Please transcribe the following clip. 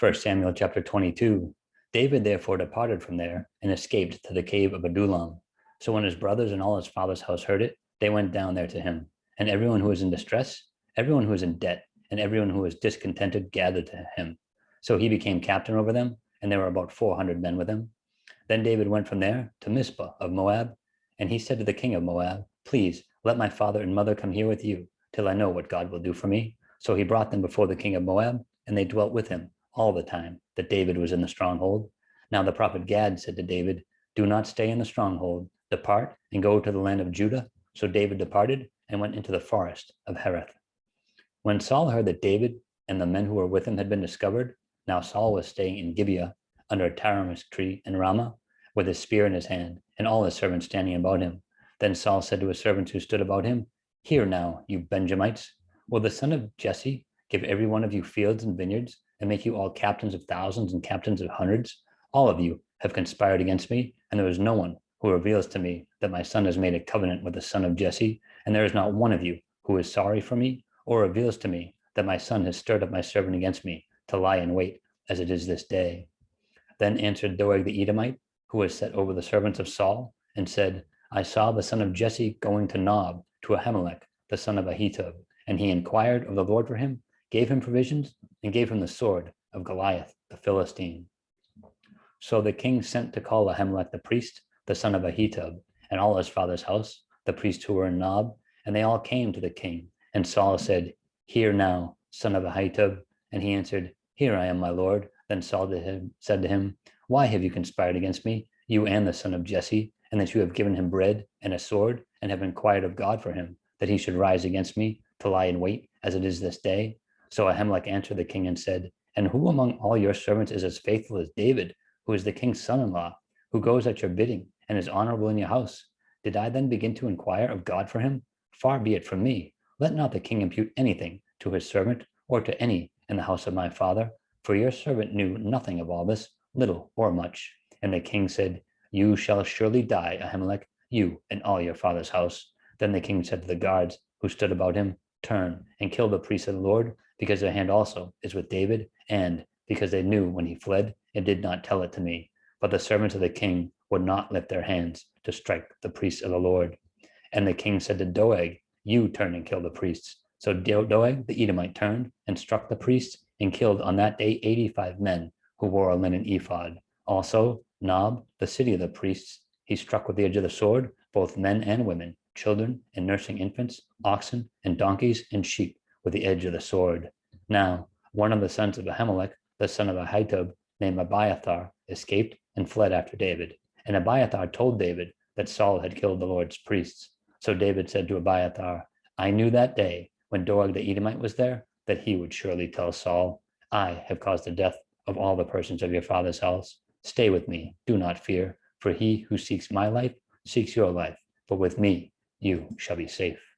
1 Samuel chapter 22. David therefore departed from there and escaped to the cave of Adullam. So when his brothers and all his father's house heard it, they went down there to him. And everyone who was in distress, everyone who was in debt, and everyone who was discontented gathered to him. So he became captain over them, and there were about 400 men with him. Then David went from there to Mizpah of Moab, and he said to the king of Moab, "Please let my father and mother come here with you, till I know what God will do for me." So he brought them before the king of Moab, and they dwelt with him all the time that David was in the stronghold. Now the prophet Gad said to David, "Do not stay in the stronghold. Depart and go to the land of Judah." So David departed and went into the forest of Hereth. When Saul heard that David and the men who were with him had been discovered, now Saul was staying in Gibeah under a tamarisk tree in Ramah, with his spear in his hand, and all his servants standing about him. Then Saul said to his servants who stood about him, "Hear now, you Benjamites, will the son of Jesse give every one of you fields and vineyards, and make you all captains of thousands and captains of hundreds? All of you have conspired against me, and there is no one who reveals to me that my son has made a covenant with the son of Jesse, and there is not one of you who is sorry for me, or reveals to me that my son has stirred up my servant against me to lie in wait, as it is this day." Then answered Doeg the Edomite, who was set over the servants of Saul, and said, "I saw the son of Jesse going to Nob, to Ahimelech, the son of Ahitub, and he inquired of the Lord for him, gave him provisions, and gave him the sword of Goliath the Philistine." So the king sent to call Ahimelech the priest, the son of Ahitub, and all his father's house, the priests who were in Nob, and they all came to the king. And Saul said, "Hear now, son of Ahitub." And he answered, "Here I am, my lord." Then Saul said to him, "Why have you conspired against me, you and the son of Jesse, and that you have given him bread and a sword, and have inquired of God for him, that he should rise against me to lie in wait, as it is this day?" So Ahimelech answered the king and said, "And who among all your servants is as faithful as David, who is the king's son-in-law, who goes at your bidding and is honorable in your house? Did I then begin to inquire of God for him? Far be it from me. Let not the king impute anything to his servant or to any in the house of my father, for your servant knew nothing of all this, little or much." And the king said, "You shall surely die, Ahimelech, you and all your father's house." Then the king said to the guards who stood about him, "Turn and kill the priests of the Lord, because their hand also is with David, and because they knew when he fled and did not tell it to me." But the servants of the king would not lift their hands to strike the priests of the Lord. And the king said to Doeg, "You turn and kill the priests." So Doeg the Edomite turned and struck the priests, and killed on that day 85 men who wore a linen ephod. Also Nob, the city of the priests, he struck with the edge of the sword, both men and women, children and nursing infants, oxen and donkeys and sheep, with the edge of the sword. Now one of the sons of Ahimelech, the son of Ahitub, named Abiathar, escaped and fled after David. And Abiathar told David that Saul had killed the Lord's priests. So David said to Abiathar, "I knew that day when Doeg the Edomite was there, that he would surely tell Saul, 'I have caused the death of all the persons of your father's house. Stay with me, do not fear, for he who seeks my life seeks your life, but with me you shall be safe.'"